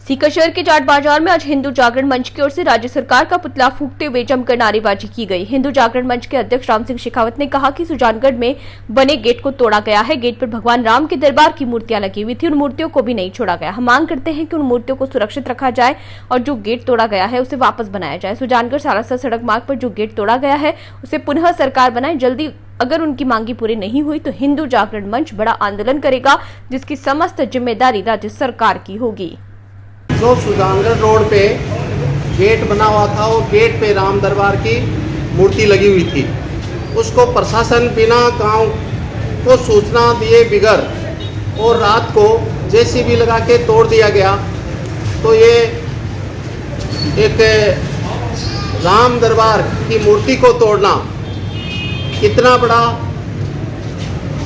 सीकर शहर के चाट बाजार में आज हिंदू जागरण मंच की ओर से राज्य सरकार का पुतला फूंकते हुए जमकर नारेबाजी की गई। हिंदू जागरण मंच के अध्यक्ष राम सिंह शेखावत ने कहा कि सुजानगढ़ में बने गेट को तोड़ा गया है। गेट पर भगवान राम के दरबार की मूर्तियां लगी हुई थी। उन मूर्तियों को भी नहीं छोड़ा गया। हम मांग करते हैं कि उन मूर्तियों को सुरक्षित रखा जाए और जो गेट तोड़ा गया है उसे वापस बनाया जाए। सुजानगढ़ सालासर सड़क मार्ग पर जो गेट तोड़ा गया है उसे पुनः सरकार बनाए। जल्दी अगर उनकी मांगी पूरी नहीं हुई तो हिंदू जागरण मंच बड़ा आंदोलन करेगा, जिसकी समस्त जिम्मेदारी राज्य सरकार की होगी। जो सुजानगढ़ रोड पे गेट बना हुआ था, वो गेट पे राम दरबार की मूर्ति लगी हुई थी। उसको प्रशासन बिना गांव को सूचना दिए बिगड़ और रात को जेसीबी लगा के तोड़ दिया गया। तो ये एक राम दरबार की मूर्ति को तोड़ना कितना बड़ा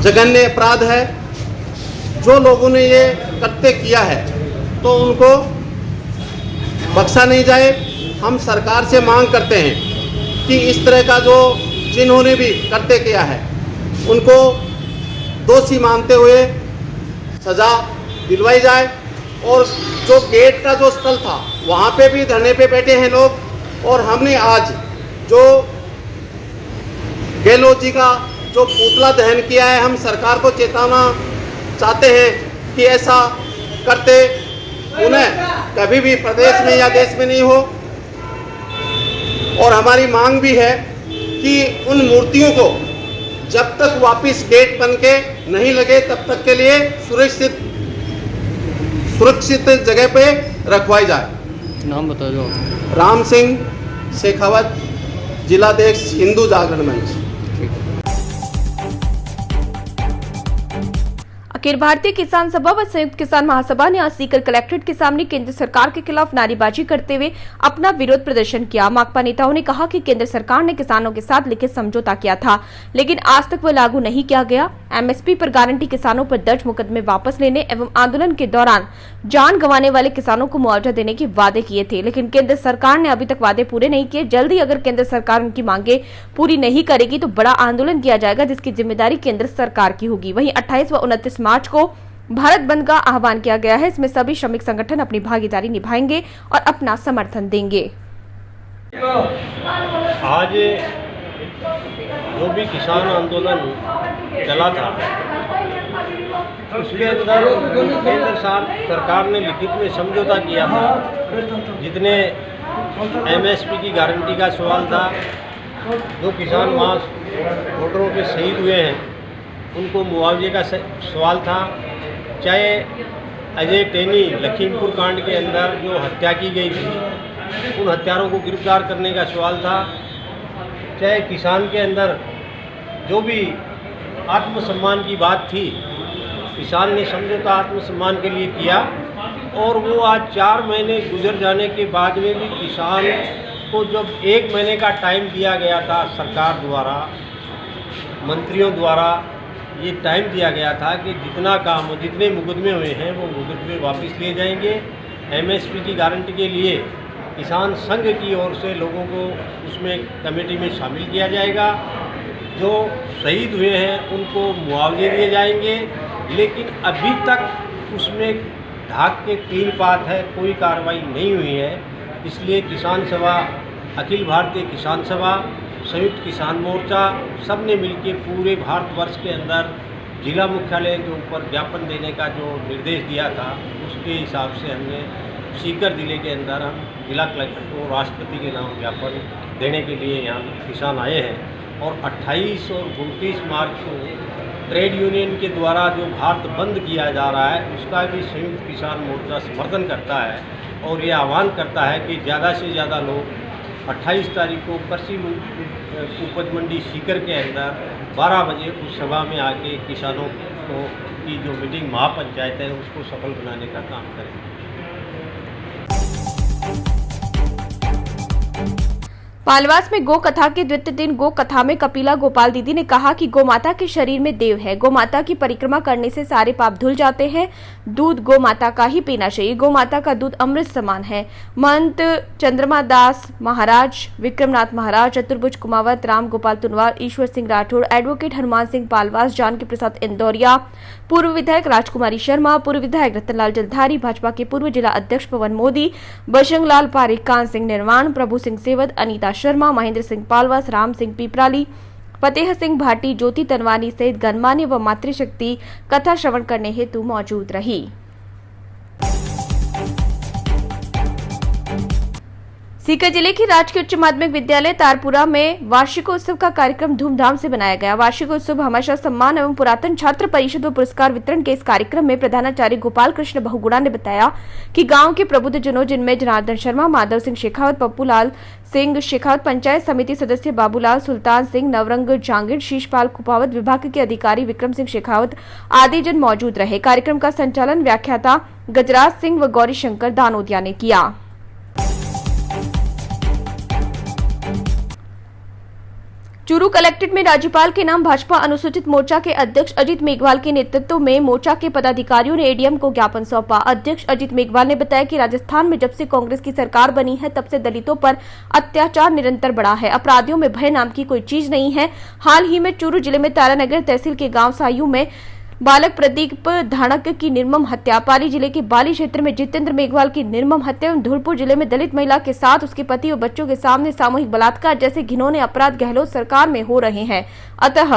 जघन्य अपराध है। जो लोगों ने ये कृत्य किया है तो उनको बख्शा नहीं जाए। हम सरकार से मांग करते हैं कि इस तरह का जो जिन्होंने भी कृत्य किया है उनको दोषी मानते हुए सजा दिलवाई जाए। और जो गेट का जो स्थल था वहाँ पे भी धरने पे बैठे हैं लोग। और हमने आज जो गहलोत जी का जो पुतला दहन किया है, हम सरकार को चेतावना चाहते हैं कि ऐसा करते उन्हें कभी भी प्रदेश में या देश में नहीं हो। और हमारी मांग भी है कि उन मूर्तियों को जब तक वापस गेट बन के नहीं लगे तब तक के लिए सुरक्षित जगह पे रखवाई जाए। नाम बता दो। राम सिंह शेखावत, जिलाध्यक्ष हिंदू जागरण मंच। अखिल भारतीय किसान सभा व संयुक्त किसान महासभा ने आज सीकर कलेक्ट्रेट के सामने केंद्र सरकार के खिलाफ नारेबाजी करते हुए अपना विरोध प्रदर्शन किया। माकपा नेताओं ने कहा कि केंद्र सरकार ने किसानों के साथ लिखित समझौता किया था, लेकिन आज तक वह लागू नहीं किया गया। एमएसपी पर गारंटी, किसानों पर दर्ज मुकदमे वापस लेने एवं आंदोलन के दौरान जान गंवाने वाले किसानों को मुआवजा देने के वादे किए थे, लेकिन केंद्र सरकार ने अभी तक वादे पूरे नहीं किए। जल्दी अगर केंद्र सरकार उनकी मांगे पूरी नहीं करेगी तो बड़ा आंदोलन किया जाएगा, जिसकी जिम्मेदारी केंद्र सरकार की होगी। वहीं 28 व 29 मार्च को भारत बंद का आह्वान किया गया है। इसमें सभी श्रमिक संगठन अपनी भागीदारी निभाएंगे और अपना समर्थन देंगे। आज जो भी किसान आंदोलन चला था उसके अंदर केंद्र सरकार ने लिखित में समझौता किया था। जितने एमएसपी की गारंटी का सवाल था, जो किसान मास वोटरों के शहीद हुए हैं उनको मुआवजे का सवाल था, चाहे अजय टेनी लखीमपुर कांड के अंदर जो हत्या की गई थी उन हत्यारों को गिरफ्तार करने का सवाल था, चाहे किसान के अंदर जो भी आत्मसम्मान की बात थी, किसान ने समझौता आत्मसम्मान के लिए किया। और वो आज 4 महीने गुजर जाने के बाद में भी किसान को जब 1 महीने का टाइम दिया गया था सरकार द्वारा, मंत्रियों द्वारा ये टाइम दिया गया था कि जितना काम हो, जितने मुकदमे हुए हैं वो मुकदमे वापस लिए जाएंगे। एमएसपी की गारंटी के लिए किसान संघ की ओर से लोगों को उसमें कमेटी में शामिल किया जाएगा। जो शहीद हुए हैं उनको मुआवजे दिए जाएंगे, लेकिन अभी तक उसमें धाक के 3 पात है, कोई कार्रवाई नहीं हुई है। इसलिए किसान सभा, अखिल भारतीय किसान सभा, संयुक्त किसान मोर्चा सब ने मिलकर पूरे भारतवर्ष के अंदर जिला मुख्यालय के ऊपर ज्ञापन देने का जो निर्देश दिया था, उसके हिसाब से हमने सीकर जिले के अंदर हम जिला कलेक्टर को राष्ट्रपति के नाम ज्ञापन देने के लिए यहाँ किसान आए हैं। और 28 और 29 मार्च को ट्रेड यूनियन के द्वारा जो भारत बंद किया जा रहा है उसका भी संयुक्त किसान मोर्चा समर्थन करता है और ये आह्वान करता है कि ज़्यादा से ज़्यादा लोग 28 तारीख को कृषि उपज मंडी सीकर के अंदर 12 बजे उस सभा में आके किसानों को की जो मीटिंग महापंचायत है उसको सफल बनाने का काम करें। पालवास में गो कथा के द्वितीय दिन गो कथा में कपिला गोपाल दीदी ने कहा कि गौ माता के शरीर में देव है। गौ माता की परिक्रमा करने से सारे पाप धुल जाते हैं। दूध गौ माता का ही पीना चाहिए। गौ माता का दूध अमृत समान है। महंत चंद्रमा दास महाराज, विक्रमनाथ महाराज, चतुर्भुज कुमावत, राम गोपाल तुनवार, ईश्वर सिंह राठौड़, एडवोकेट हनुमान सिंह पालवास, जानकी प्रसाद इंदौरिया, पूर्व विधायक राजकुमारी शर्मा, पूर्व विधायक रतनलाल जलधारी, भाजपा के पूर्व जिला अध्यक्ष पवन मोदी, बजरंग लाल पारिक, कान सिंह निर्वाण, प्रभु सिंह सेवद, अनीता शर्मा, महेंद्र सिंह पालवास, राम सिंह पीपराली, फतेह सिंह भाटी, ज्योति तनवानी सहित गणमान्य व मातृशक्ति कथा श्रवण करने हेतु मौजूद रही। सीकर जिले की राजकीय उच्च माध्यमिक विद्यालय तारपुरा में वार्षिकोत्सव का कार्यक्रम धूमधाम से मनाया गया। वार्षिकोत्सव हमेशा सम्मान एवं पुरातन छात्र परिषद व पुरस्कार वितरण के इस कार्यक्रम में प्रधानाचार्य गोपाल कृष्ण बहुगुणा ने बताया कि गांव के प्रबुद्ध जनों, जिनमें जनार्दन शर्मा, माधव सिंह शेखावत, पप्पू लाल सिंह शेखावत, पंचायत समिति सदस्य बाबूलाल, सुल्तान सिंह, नवरंग जांगिड़, शीशपाल कुपावत, विभाग के अधिकारी विक्रम सिंह शेखावत आदि जन मौजूद रहे। कार्यक्रम का संचालन व्याख्याता गजराज सिंह व गौरी शंकर दानोदिया ने किया। चूरू कलेक्ट्रेट में राज्यपाल के नाम भाजपा अनुसूचित मोर्चा के अध्यक्ष अजित मेघवाल के नेतृत्व में मोर्चा के पदाधिकारियों ने एडीएम को ज्ञापन सौंपा। अध्यक्ष अजित मेघवाल ने बताया कि राजस्थान में जब से कांग्रेस की सरकार बनी है तब से दलितों पर अत्याचार निरंतर बढ़ा है। अपराधियों में भय नाम की कोई चीज नहीं है। हाल ही में चूरू जिले में तारानगर तहसील के गांव सायू में बालक प्रदीप धाणक की निर्मम हत्या, पाली जिले के बाली क्षेत्र में जितेंद्र मेघवाल की निर्मम हत्या एवं धौलपुर जिले में दलित महिला के साथ उसके पति और बच्चों के सामने सामूहिक बलात्कार जैसे घिनौने अपराध गहलोत सरकार में हो रहे हैं। अतः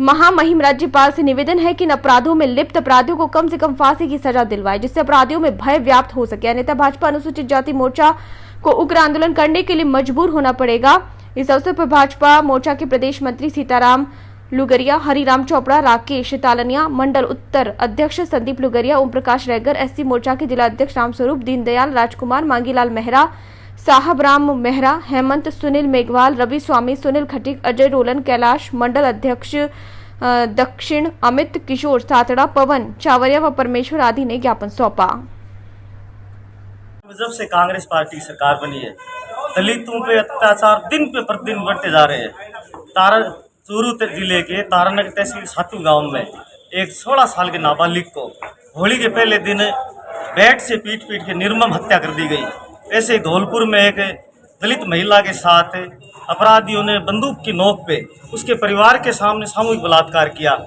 महामहिम राज्यपाल से निवेदन है कि इन अपराधों में लिप्त अपराधियों को कम से कम फांसी की सजा दिलवाए, जिससे अपराधियों में भय व्याप्त हो सके। अन्यथा भाजपा अनुसूचित जाति मोर्चा को उग्र आंदोलन करने के लिए मजबूर होना पड़ेगा। इस अवसर पर भाजपा मोर्चा के प्रदेश मंत्री सीताराम लुगरिया, हरिराम चोपड़ा, राकेश तालनिया, मंडल उत्तर अध्यक्ष संदीप लुगरिया, ओम प्रकाश रैगर, एससी मोर्चा के जिला अध्यक्ष रामस्वरूप, दीनदयाल राजकुमार, मांगीलाल मेहरा, साहब राम मेहरा, हेमंत, सुनील मेघवाल, रवि स्वामी, सुनील खटीक, अजय रोलन, कैलाश, मंडल अध्यक्ष दक्षिण अमित, किशोर सातड़ा, पवन चावरिया व परमेश्वर आदि ने ज्ञापन सौंपा। जब से कांग्रेस पार्टी सरकार बनी है, दलितों पे अत्याचार दिन पे प्रतिदिन बढ़ते जा रहे हैं। चूरू जिले के तारानगर तहसील सातू गांव में एक 16 साल के नाबालिग को होली के पहले दिन बैट से पीट के निर्मम हत्या कर दी गई। ऐसे ही धौलपुर में एक दलित महिला के साथ अपराधियों ने बंदूक की नोक पे उसके परिवार के सामने सामूहिक बलात्कार किया।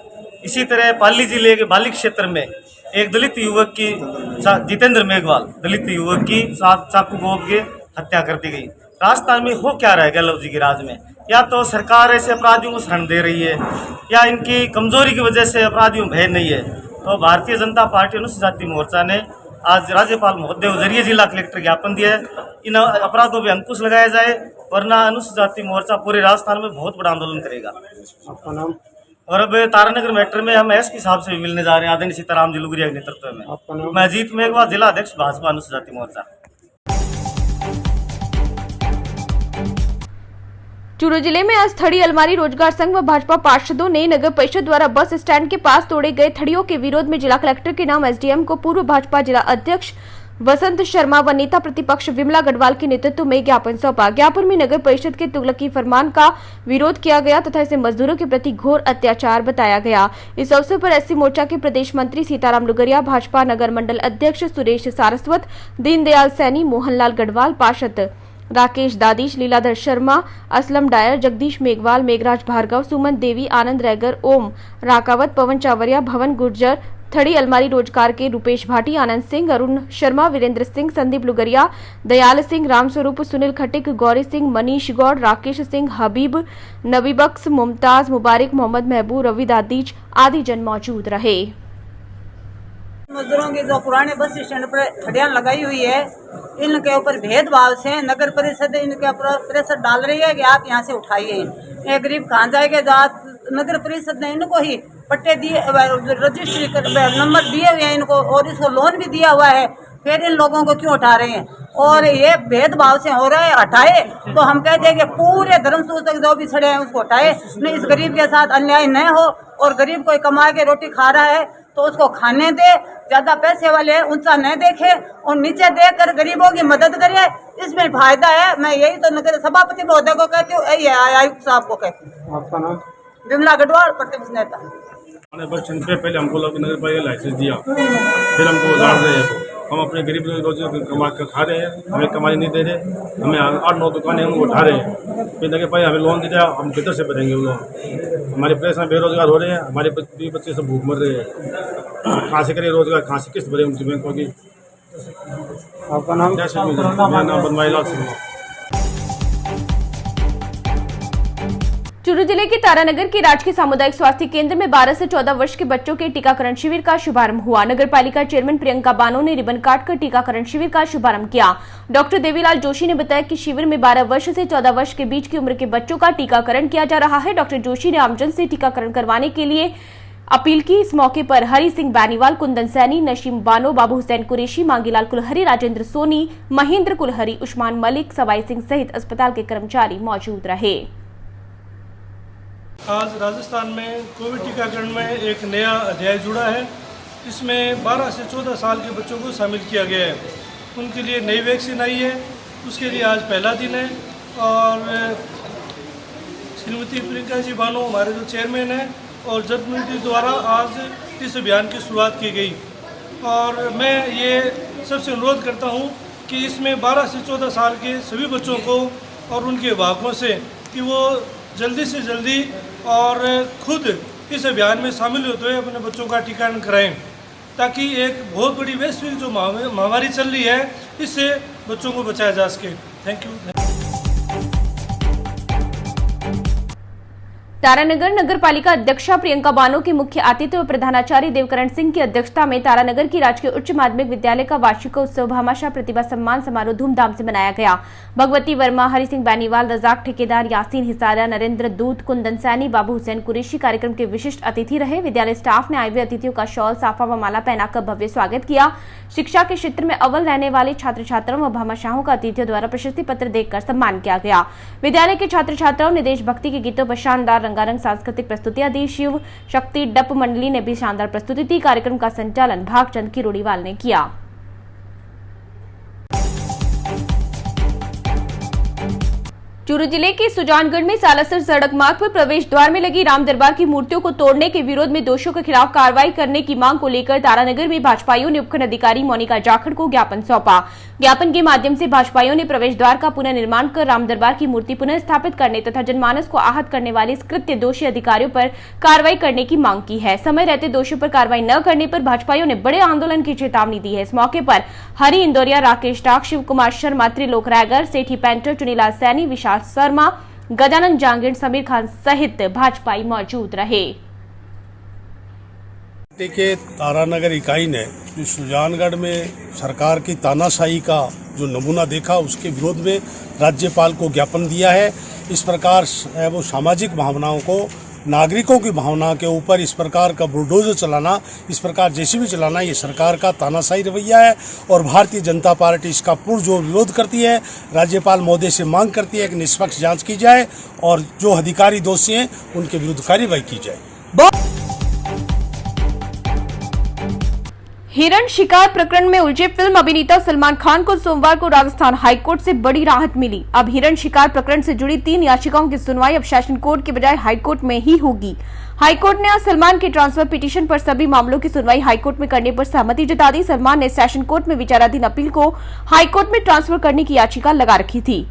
इसी तरह पाली जिले के बाली क्षेत्र में एक दलित युवक की, जितेंद्र मेघवाल दलित युवक की साथ चाकू घोंप के हत्या कर दी गई। राजस्थान में हो क्या रह गया गहलोत जी के राज में? या तो सरकार ऐसे अपराधियों को शरण दे रही है या इनकी कमजोरी की वजह से अपराधियों में भय नहीं है। तो भारतीय जनता पार्टी अनुसूचित जाति मोर्चा ने आज राज्यपाल महोदय के जरिए जिला कलेक्टर ज्ञापन दिया है, इन अपराधों पर अंकुश लगाया जाए, वरना अनुसूचित जाति मोर्चा पूरे राजस्थान में बहुत बड़ा आंदोलन करेगा। आपका नाम? और अब तारानगर मैटर में हम एसपी साहब से भी मिलने जा रहे हैं, आदरणीय सीताराम जी लुगरिया के नेतृत्व में। आपका नाम? मैं अजीत मेघवाल, जिला अध्यक्ष भाजपा अनुसूचित जाति मोर्चा। चूरू जिले में आज थड़ी अलमारी रोजगार संघ व भाजपा पार्षदों ने नगर परिषद द्वारा बस स्टैंड के पास तोड़े गए थड़ियों के विरोध में जिला कलेक्टर के नाम एसडीएम को पूर्व भाजपा जिला अध्यक्ष वसंत शर्मा व नेता प्रतिपक्ष विमला गढ़वाल के नेतृत्व में ज्ञापन सौंपा। ज्ञापन में नगर परिषद के तुगलकी फरमान का विरोध किया गया तथा इसे मजदूरों के प्रति घोर अत्याचार बताया गया। इस अवसर पर एससी मोर्चा के प्रदेश मंत्री सीताराम लुगरिया, भाजपा नगर मंडल अध्यक्ष सुरेश सारस्वत, दीनदयाल सैनी, मोहनलाल गढ़वाल, पार्षद राकेश दादीश, लीलाधर शर्मा, असलम डायर, जगदीश मेघवाल, मेघराज भार्गव, सुमन देवी, आनंद रैगर, ओम राकावत, पवन चावरिया, भवन गुर्जर, थड़ी अलमारी रोजगार के रूपेश भाटी, आनंद सिंह, अरुण शर्मा, वीरेंद्र सिंह, संदीप लुगरिया, दयाल सिंह, रामस्वरूप, सुनील खटिक, गौरी सिंह, मनीष गौड़, राकेश सिंह, हबीब, नबी बख्श, मुमताज, मुबारक, मोहम्मद महबूब, रवि दादीज आदि जन मौजूद रहे। मजदूरों की जो पुराने बस स्टैंड पर थड़ियां लगाई हुई है, इनके ऊपर भेदभाव से नगर परिषद इनके ऊपर प्रेशर डाल रही है कि आप यहाँ से उठाइए। ये गरीब कहाँ जाएंगे? नगर परिषद ने इनको ही पट्टे दिए, रजिस्ट्री नंबर दिए हुए हैं इनको, और इसको लोन भी दिया हुआ है, फिर इन लोगों को क्यों उठा रहे हैं? और ये भेदभाव से हो रहा है, हटाए तो हम कहते हैं कि पूरे धर्मसूत्र तक जो भी छड़े हैं उसको हटाए, नहीं इस गरीब के साथ अन्याय न हो। और गरीब कोई कमा के रोटी खा रहा है तो उसको खाने दे, ज्यादा पैसे वाले ऊंचा न देखे और नीचे देकर गरीबों की मदद करे, इसमें फायदा है। मैं यही तो नगर सभापति महोदय को कहती हूँ, यही आयुक्त साहब को कहती हूँ। आपका नाम? विमला गढ़वाल, प्रतिपक्ष नेता। बस स्टैंड पे पहले हमको लोग नगर पालिका लाइसेंस दिया, फिर हमको उजाड़ रहे हैं। हम अपने गरीब रोज कमा कर खा रहे हैं, हमें कमाई नहीं दे रहे। हमें 8-9 दुकानें हम उठा रहे हैं, फिर नगर पालिका हमें लोन दे दिया, हम किधर से भरेंगे वो लोन? हमारे परेशान बेरोजगार हो रहे हैं, हमारे बच्चे सब भूख मर रहे हैं। कहाँ से करें रोजगार, कहाँ से किस्त भरे उनकी बैंकों की? आपका नाम? मेरा नाम बनवाई लाल सिंह। चूरू जिले के तारानगर के राजकीय सामुदायिक स्वास्थ्य केंद्र में 12 से 14 वर्ष के बच्चों के टीकाकरण शिविर का शुभारंभ हुआ। नगर पालिका चेयरमैन प्रियंका बानो ने रिबन काटकर टीकाकरण शिविर का शुभारंभ किया। डॉक्टर देवीलाल जोशी ने बताया कि शिविर में 12 वर्ष से 14 वर्ष के बीच की उम्र के बच्चों का टीकाकरण किया जा रहा है। डॉक्टर जोशी ने आमजन से टीकाकरण करवाने के लिए अपील की। इस मौके पर हरि सिंह बैनीवाल, कुंदन सैनी, नशीम बानो, बाबू हुसैन कुरैशी, मांगीलाल कुलहरी, राजेंद्र सोनी, महेंद्र कुलहरी, उस्मान मलिक, सवाई सिंह सहित अस्पताल के कर्मचारी मौजूद रहे। आज राजस्थान में कोविड टीकाकरण में एक नया अध्याय जुड़ा है। इसमें 12 से 14 साल के बच्चों को शामिल किया गया है। उनके लिए नई वैक्सीन आई है, उसके लिए आज पहला दिन है। और श्रीमती प्रियंका जी बानो हमारे जो चेयरमैन हैं और जनप्रतिनिधि द्वारा आज इस अभियान की शुरुआत की गई। और मैं ये सबसे अनुरोध करता हूँ कि इसमें 12 से 14 साल के सभी बच्चों को और उनके अभिभावकों से कि वो जल्दी से जल्दी और खुद इस अभियान में शामिल होते हुए अपने बच्चों का टीकाकरण कराएं, ताकि एक बहुत बड़ी वैश्विक जो महामारी चल रही है इससे बच्चों को बचाया जा सके। Thank you. तारानगर नगर पालिका अध्यक्षा प्रियंका बानो के मुख्य आतिथ्य व प्रधानाचार्य देवकरण सिंह की अध्यक्षता में तारानगर की राजकीय उच्च माध्यमिक विद्यालय का वार्षिक उत्सव भामाशाह प्रतिभा सम्मान समारोह धूमधाम से मनाया गया। भगवती वर्मा, हरि सिंह बैनीवाल, रजाक ठेकेदार, यासीन हिसारा, नरेंद्र दूत, कुंदन सैनी, बाबू हुसैन कुरैशी कार्यक्रम के विशिष्ट अतिथि रहे। विद्यालय स्टाफ ने आए हुए अतिथियों का शॉल, साफा व माला पहनाकर भव्य स्वागत किया। शिक्षा के क्षेत्र में अव्वल रहने वाले छात्र छात्राओं व भामाशाहों का अतिथियों द्वारा प्रशस्ति पत्र देकर सम्मान किया गया। विद्यालय के छात्र छात्राओं ने देशभक्ति के गीतों पर शानदार रंगारंग सांस्कृतिक प्रस्तुतियां दी। शिव शक्ति डप मंडली ने भी शानदार प्रस्तुति दी। कार्यक्रम का संचालन भागचंद किरोड़ीवाल ने किया। चूरू जिले के सुजानगढ़ में सालासर सड़क मार्ग पर प्रवेश द्वार में लगी राम दरबार की मूर्तियों को तोड़ने के विरोध में दोषियों के खिलाफ कार्रवाई करने की मांग को लेकर तारानगर में भाजपाइयों ने उपखंड अधिकारी मोनिका जाखड़ को ज्ञापन सौंपा। ज्ञापन के माध्यम से भाजपाइयों ने प्रवेश द्वार का पुनर्निर्माण कर राम दरबार की मूर्ति पुनः स्थापित करने तथा जनमानस को आहत करने वाले इस कृत्य दोषी अधिकारियों पर कार्रवाई करने की मांग की है। समय रहते दोषियों पर कार्रवाई न करने पर भाजपाइयों ने बड़े आंदोलन की चेतावनी दी है। इस मौके पर हरि इंदौरिया, राकेश टाक, शिव कुमार शर्मा, त्रिलोक रायगर, सेठी पेंटर, चुनीलाल सैनी, विशाल शर्मा, गजानन जांगीर, समीर खान सहित भाजपाई मौजूद रहे। के तारानगर इकाई ने जो सुजानगढ़ में सरकार की तानाशाही का जो नमूना देखा उसके विरोध में राज्यपाल को ज्ञापन दिया है। इस प्रकार वो सामाजिक भावनाओं को, नागरिकों की भावना के ऊपर इस प्रकार का बुलडोजर चलाना, इस प्रकार जेसीबी चलाना, ये सरकार का तानाशाही रवैया है और भारतीय जनता पार्टी इसका पुरजोर विरोध करती है। राज्यपाल महोदय से मांग करती है कि निष्पक्ष जांच की जाए और जो अधिकारी दोषी हैं उनके विरुद्ध कार्रवाई की जाए। हिरण शिकार प्रकरण में उलझे फिल्म अभिनेता सलमान खान को सोमवार को राजस्थान हाईकोर्ट से बड़ी राहत मिली। अब हिरण शिकार प्रकरण से जुड़ी 3 याचिकाओं की सुनवाई अब सेशन कोर्ट के बजाय हाईकोर्ट में ही होगी। हाईकोर्ट ने आज सलमान के ट्रांसफर पिटीशन पर सभी मामलों की सुनवाई हाईकोर्ट में करने पर सहमति जता दी। सलमान ने सेशन कोर्ट में विचाराधीन अपील को हाईकोर्ट में ट्रांसफर करने की याचिका लगा रखी थी।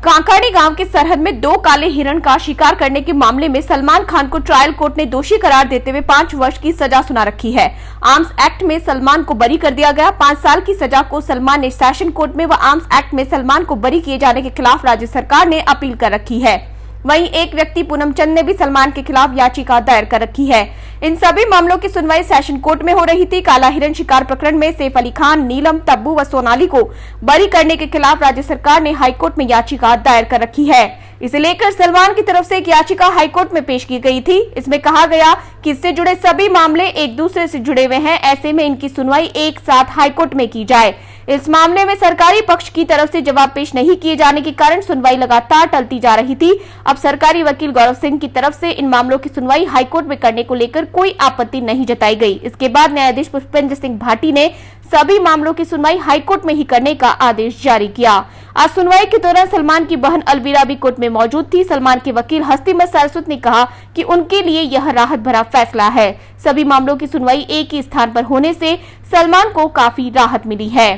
कांकाड़ी गांव के सरहद में 2 काले हिरण का शिकार करने के मामले में सलमान खान को ट्रायल कोर्ट ने दोषी करार देते हुए 5 वर्ष की सजा सुना रखी है। आर्म्स एक्ट में सलमान को बरी कर दिया गया। 5 साल की सजा को सलमान ने सेशन कोर्ट में व आर्म्स एक्ट में सलमान को बरी किए जाने के खिलाफ राज्य सरकार ने अपील कर रखी है। वहीं एक व्यक्ति पूनम चंद ने भी सलमान के खिलाफ याचिका दायर कर रखी है। इन सभी मामलों की सुनवाई सेशन कोर्ट में हो रही थी। काला हिरण शिकार प्रकरण में सैफ अली खान, नीलम, तब्बू व सोनाली को बरी करने के खिलाफ राज्य सरकार ने हाईकोर्ट में याचिका दायर कर रखी है। इसे लेकर सलमान की तरफ से एक याचिका हाईकोर्ट में पेश की गई थी। इसमें कहा गया कि इससे जुड़े सभी मामले एक दूसरे से जुड़े हुए हैं, ऐसे में इनकी सुनवाई एक साथ हाईकोर्ट में की जाए। इस मामले में सरकारी पक्ष की तरफ से जवाब पेश नहीं किए जाने के कारण सुनवाई लगातार टलती जा रही थी। अब सरकारी वकील गौरव सिंह की तरफ से इन मामलों की सुनवाई हाईकोर्ट में करने को लेकर कोई आपत्ति नहीं जताई गई। इसके बाद न्यायाधीश पुष्पेंद्र सिंह भाटी ने सभी मामलों की सुनवाई हाईकोर्ट में ही करने का आदेश जारी किया। आज सुनवाई के दौरान सलमान की बहन अलवीरा भी कोर्ट में मौजूद थी। सलमान के वकील हस्तीमत सारस्वत ने कहा कि उनके लिए यह राहत भरा फैसला है। सभी मामलों की सुनवाई एक ही स्थान पर होने से सलमान को काफी राहत मिली है।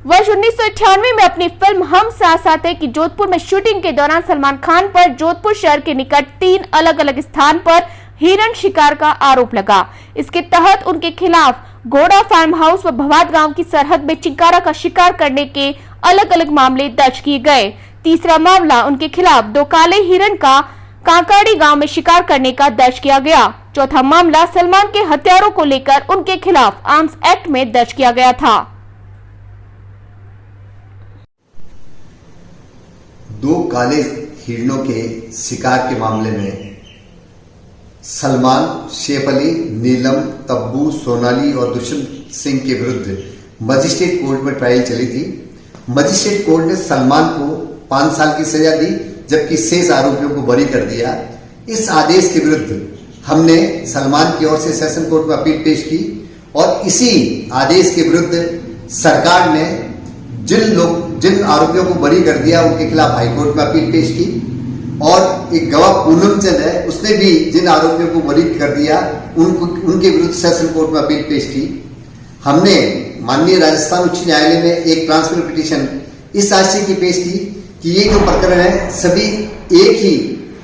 वर्ष 1998 में अपनी फिल्म हम साथ साथ हैं की जोधपुर में शूटिंग के दौरान सलमान खान पर जोधपुर शहर के निकट 3 अलग अलग स्थान पर हिरण शिकार का आरोप लगा। इसके तहत उनके खिलाफ घोड़ा फार्म हाउस व भवाद गांव की सरहद में चिंकारा का शिकार करने के अलग अलग मामले दर्ज किए गए। तीसरा मामला उनके खिलाफ 2 काले हिरण का कांकाड़ी गांव में शिकार करने का दर्ज किया गया। चौथा मामला सलमान के हथियारों को लेकर उनके खिलाफ आर्म्स एक्ट में दर्ज किया गया था। 2 काले हिरणों के शिकार के मामले में सलमान, शेफ अली, नीलम, तब्बू, सोनाली और दुष्यंत सिंह के विरुद्ध मजिस्ट्रेट कोर्ट में ट्रायल चली थी। मजिस्ट्रेट कोर्ट ने सलमान को 5 साल की सजा दी, जबकि शेष आरोपियों को बरी कर दिया। इस आदेश के विरुद्ध हमने सलमान की ओर से सेशन कोर्ट में अपील पेश की और इसी आदेश के विरुद्ध सरकार ने जिन आरोपियों को बरी कर दिया उनके खिलाफ हाईकोर्ट में अपील पेश की और एक गवाह पूनम चंद है, उसने भी जिन आरोपियों को बरी कर दिया उनके विरुद्ध सेशन कोर्ट में अपील पेश की। हमने माननीय राजस्थान उच्च न्यायालय में एक ट्रांसफर पिटीशन इस आशय की पेश की कि ये जो प्रकरण है सभी एक ही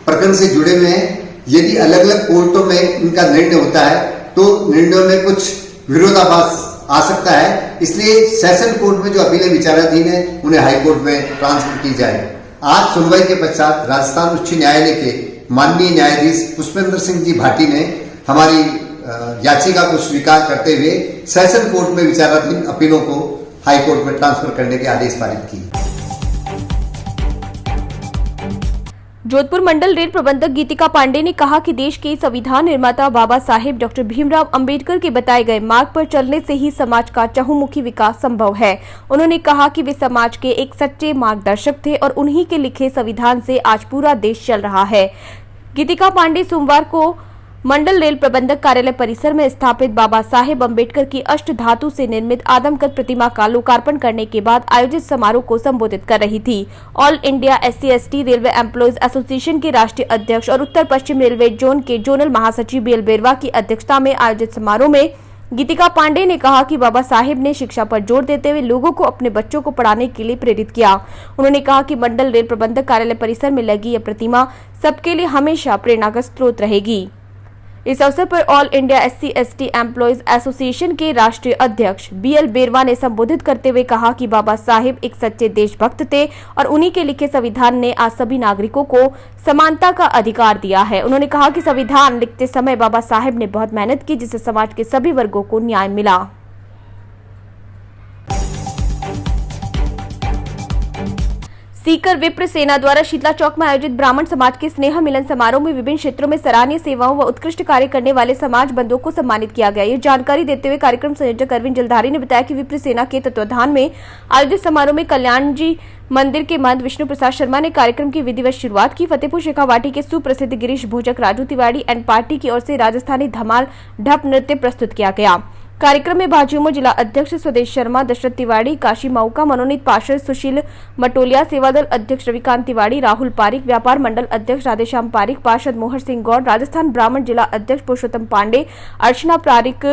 प्रकरण से जुड़े हुए हैं। यदि अलग अलग कोर्टों में इनका निर्णय होता है तो निर्णयों में कुछ विरोधाभास आ सकता है, इसलिए सेशन कोर्ट में जो अपीलें विचाराधीन है उन्हें हाई कोर्ट में ट्रांसफर की जाए। आज सुनवाई के पश्चात राजस्थान उच्च न्यायालय के माननीय न्यायाधीश पुष्पेंद्र सिंह जी भाटी ने हमारी याचिका को स्वीकार करते हुए सेशन कोर्ट में विचाराधीन अपीलों को हाई कोर्ट में ट्रांसफर करने के आदेश पारित किए। जोधपुर मंडल रेल प्रबंधक गीतिका पांडे ने कहा कि देश के संविधान निर्माता बाबा साहेब डॉक्टर भीमराव अंबेडकर के बताए गए मार्ग पर चलने से ही समाज का चहुमुखी विकास संभव है। उन्होंने कहा कि वे समाज के एक सच्चे मार्गदर्शक थे और उन्हीं के लिखे संविधान से आज पूरा देश चल रहा है। गीतिका पांडे सोमवार को मंडल रेल प्रबंधक कार्यालय परिसर में स्थापित बाबा साहेब अंबेडकर की अष्ट धातु से निर्मित आदमकद प्रतिमा का लोकार्पण करने के बाद आयोजित समारोह को संबोधित कर रही थी। All India SC/ST railway employees association के राष्ट्रीय अध्यक्ष और उत्तर पश्चिम रेलवे जोन के जोनल महासचिव BL बेरवा की अध्यक्षता में आयोजित समारोह में गीतिका पांडे ने कहा कि बाबा साहेब ने शिक्षा पर जोर देते हुए लोगों को अपने बच्चों को पढ़ाने के लिए प्रेरित किया। उन्होंने कहा कि मंडल रेल प्रबंधक कार्यालय परिसर में लगी यह प्रतिमा सबके लिए हमेशा प्रेरणा का स्रोत रहेगी। इस अवसर पर all India SC/ST employees association के राष्ट्रीय अध्यक्ष BL बेरवा ने संबोधित करते हुए कहा कि बाबा साहेब एक सच्चे देशभक्त थे और उन्हीं के लिखे संविधान ने आज सभी नागरिकों को समानता का अधिकार दिया है। उन्होंने कहा कि संविधान लिखते समय बाबा साहेब ने बहुत मेहनत की, जिससे समाज के सभी वर्गों को न्याय मिला। सीकर विप्र सेना द्वारा शीतला चौक में आयोजित ब्राह्मण समाज के स्नेह मिलन समारोह में विभिन्न क्षेत्रों में सराहनीय सेवाओं व उत्कृष्ट कार्य करने वाले समाज बंधुओं को सम्मानित किया गया। ये जानकारी देते हुए कार्यक्रम संयोजक अरविंद जलधारी ने बताया कि विप्र सेना के तत्वाधान में आयोजित समारोह में कल्याण जी मंदिर के महंत विष्णु प्रसाद शर्मा ने कार्यक्रम की विधिवत शुरुआत की। फतेहपुर शेखावाटी के सुप्रसिद्ध गिरीश भोजक, राजू तिवारी एंड पार्टी की ओर से राजस्थानी धमाल ढप नृत्य प्रस्तुत किया गया। कार्यक्रम में भाजयुमो जिला अध्यक्ष स्वदेश शर्मा, दशरथ तिवारी, काशी माउका, मनोनीत पार्षद सुशील मटोलिया, सेवादल अध्यक्ष रविकांत तिवारी, राहुल पारिक, व्यापार मंडल अध्यक्ष राधेश्याम पारिक, पार्षद मोहर सिंह गौड़, राजस्थान ब्राह्मण जिला अध्यक्ष पुरुषोत्तम पांडे, अर्चना पारिक,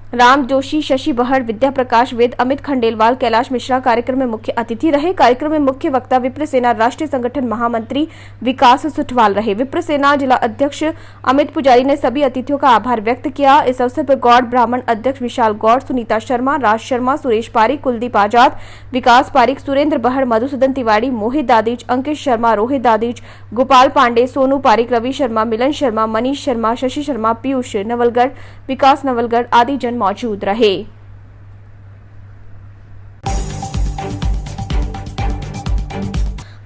राम जोशी, शशि बहर, विद्या प्रकाश वेद, अमित खंडेलवाल, कैलाश मिश्रा कार्यक्रम में मुख्य अतिथि रहे। कार्यक्रम में मुख्य वक्ता विप्र सेना राष्ट्रीय संगठन महामंत्री विकास सुठवाल रहे। विप्र सेना जिला अध्यक्ष अमित पुजारी ने सभी अतिथियों का आभार व्यक्त किया। इस अवसर पर गौड़ ब्राह्मण अध्यक्ष विशाल गौड़, सुनीता शर्मा, राज शर्मा, सुरेश पारिक, कुलदीप आजाद, विकास पारिक, सुरेंद्र बहर, मधुसूदन तिवारी, मोहित दादीज, अंकित शर्मा, रोहित दादीज, गोपाल पांडे, सोनू पारिक, रवि शर्मा, मिलन शर्मा, मनीष शर्मा, शशि शर्मा, पीयूष नवलगढ़, विकास नवलगढ़ आदि जन मौजूद रहे।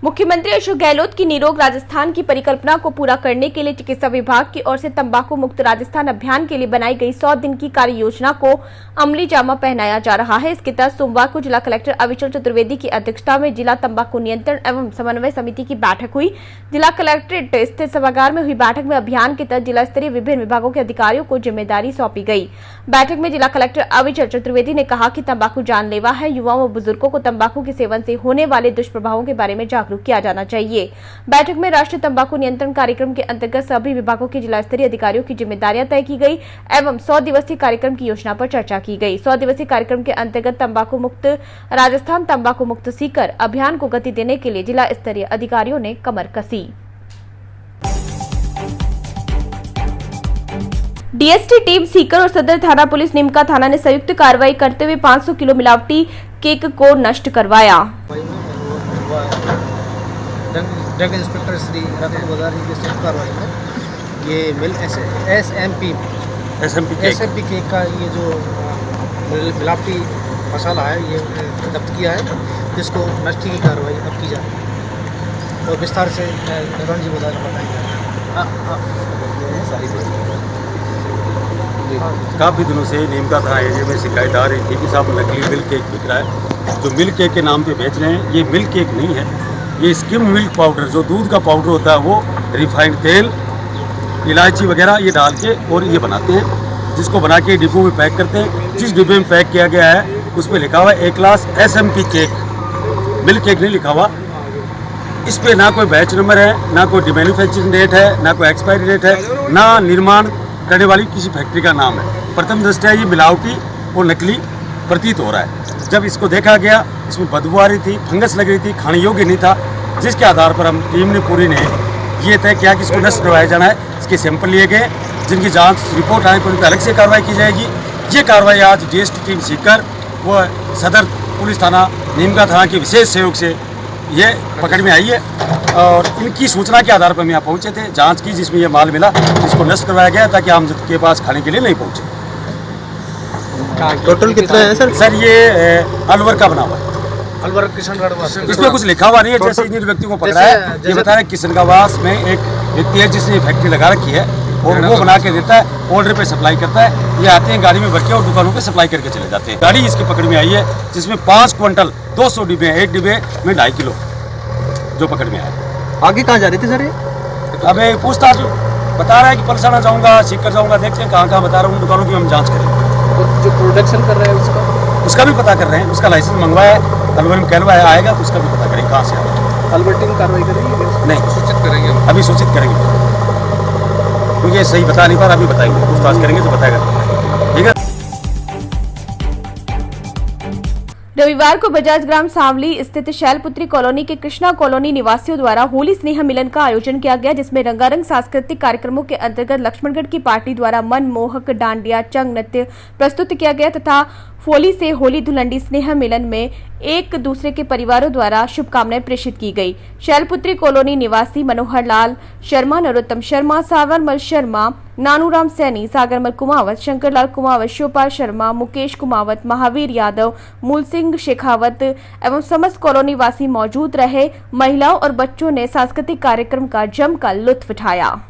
मुख्यमंत्री अशोक गहलोत की निरोग राजस्थान की परिकल्पना को पूरा करने के लिए चिकित्सा विभाग की ओर से तंबाकू मुक्त राजस्थान अभियान के लिए बनाई गई 100 दिन की कार्य योजना को अमली जामा पहनाया जा रहा है। इसके तहत सोमवार को जिला कलेक्टर अविचल चतुर्वेदी की अध्यक्षता में जिला तंबाकू नियंत्रण एवं समन्वय समिति की बैठक हुई। जिला कलेक्ट्रेट स्थित सभागार में हुई बैठक में अभियान के तहत जिला स्तरीय विभिन्न विभागों के अधिकारियों को जिम्मेदारी सौंपी गई। बैठक में जिला कलेक्टर अविचल चतुर्वेदी ने कहा कि तंबाकू जानलेवा है। युवाओं व बुजुर्गों को तंबाकू के सेवन से होने वाले दुष्प्रभावों के बारे में जागरूक किया जाना चाहिए। बैठक में राष्ट्रीय तंबाकू नियंत्रण कार्यक्रम के अंतर्गत सभी विभागों के जिला स्तरीय अधिकारियों की जिम्मेदारियां तय की गई एवं 100 दिवसीय कार्यक्रम की योजना पर चर्चा की गई। 100 दिवसीय कार्यक्रम के अंतर्गत तंबाकू मुक्त राजस्थान तंबाकू मुक्त सीकर अभियान को गति देने के लिए जिला स्तरीय अधिकारियों ने कमर कसी। डीएसटी टीम सीकर और सदर थाना पुलिस निमका थाना ने संयुक्त कार्रवाई करते हुए 500 किलो मिलावटी केक को नष्ट करवाया। ड्रग इंस्पेक्टर श्री रतन बजारी की संयुक्त कार्रवाई में ये मिल एसएमपी केक का ये जो मिलावटी मसाला है ये जब्त किया है, जिसको नष्ट की कार्रवाई अब की जा रही है और विस्तार से रणजी बजारी बताएंगे। काफ़ी दिनों से नीमका थाना एरिया में शिकायत आ रही थी कि साहब नकली मिल्क केक बिक रहा है। जो मिल्क केक के नाम पे बेच रहे हैं ये मिल्क केक नहीं है, ये स्किम मिल्क पाउडर, जो दूध का पाउडर होता है वो रिफाइंड तेल इलायची वगैरह ये डाल के और ये बनाते हैं, जिसको बना के डिब्बों में पैक करते हैं। जिस डिब्बे में पैक किया गया है उस पर लिखा हुआ है A class SMP cake, milk cake नहीं लिखा हुआ। इस पर ना कोई बैच नंबर है, ना कोई मैन्युफैक्चरिंग डेट है, ना कोई एक्सपायरी डेट है, ना निर्माण करने वाली किसी फैक्ट्री का नाम है। प्रथम दृष्टया ये मिलावटी और नकली प्रतीत हो रहा है। जब इसको देखा गया इसमें बदबू आ रही थी, फंगस लग रही थी, खाने योग्य नहीं था, जिसके आधार पर हम टीम ने पूरी ने ये तय किया कि इसको नष्ट करवाया जाना है। इसके सैंपल लिए गए, जिनकी जांच रिपोर्ट आने पर उन पर अलग से कार्रवाई की जाएगी। ये कार्रवाई आज डीएसटी टीम सीकर व सदर पुलिस थाना नीमका थाना के विशेष सहयोग से ये पकड़ में आई है और इनकी सूचना के आधार पर हम यहाँ पहुँचे थे। जांच की जिसमें ये माल मिला, इसको नष्ट करवाया गया ताकि आम जनता के पास खाने के लिए नहीं पहुँचे। टोटल कितना है सर? सर ये अलवर का बना हुआ है, अलवर किशनगढ़। इसमें कुछ लिखा हुआ नहीं है। जैसे इन व्यक्तियों को पकड़ा है, ये बता रहे किशनगढ़ में एक व्यक्ति है जिसने फैक्ट्री लगा रखी है और वो बना के देता है, ऑर्डर पे सप्लाई करता है। ये आते हैं गाड़ी में भर के और दुकानों पे सप्लाई करके चले जाते हैं। गाड़ी इसकी पकड़ में आई है जिसमें 5 क्विंटल 200 डिब्बे हैं, एक डिब्बे में 2.5 किलो जो पकड़ में आया। आगे कहाँ जा रही थी सर ये? अबे पूछताछ बता रहा है कि पलसाना जाऊँगा, सीकर जाऊँगा, देखते हैं कहाँ बता रहा हूँ। उन दुकानों की हम जाँच करेंगे। जो प्रोडक्शन कर रहे हैं उसका भी पता कर रहे हैं। उसका लाइसेंस मंगवाया है, अलवर में कहलवाया आएगा तो उसका भी पता करेंगे कहाँ से आएगा। अलवर टीम कार्रवाई करेगी? नहीं, सूचित करेंगे, अभी सूचित करेंगे क्योंकि ये सही बता नहीं पा रहा। अभी बताएंगे, पूछताछ करेंगे तो बताएगा। ठीक है। रविवार को बजाज ग्राम सांवली स्थित शैलपुत्री कॉलोनी के कृष्णा कॉलोनी निवासियों द्वारा होली स्नेह मिलन का आयोजन किया गया, जिसमें रंगारंग सांस्कृतिक कार्यक्रमों के अंतर्गत लक्ष्मणगढ़ की पार्टी द्वारा मनमोहक डांडिया चंग नृत्य प्रस्तुत किया गया तथा फोली से होली धुलंडी स्नेह मिलन में एक दूसरे के परिवारों द्वारा शुभकामनाएं प्रेषित की गई। शैलपुत्री कॉलोनी निवासी मनोहर लाल शर्मा, नरोत्तम शर्मा, सावरमल शर्मा, नानूराम सैनी, सागरमल कुमावत, शंकरलाल कुमावत, शिवपाल शर्मा, मुकेश कुमावत, महावीर यादव, मूल सिंह शेखावत एवं समस्त कॉलोनी वासी मौजूद रहे। महिलाओं और बच्चों ने सांस्कृतिक कार्यक्रम का जमकर लुत्फ उठाया।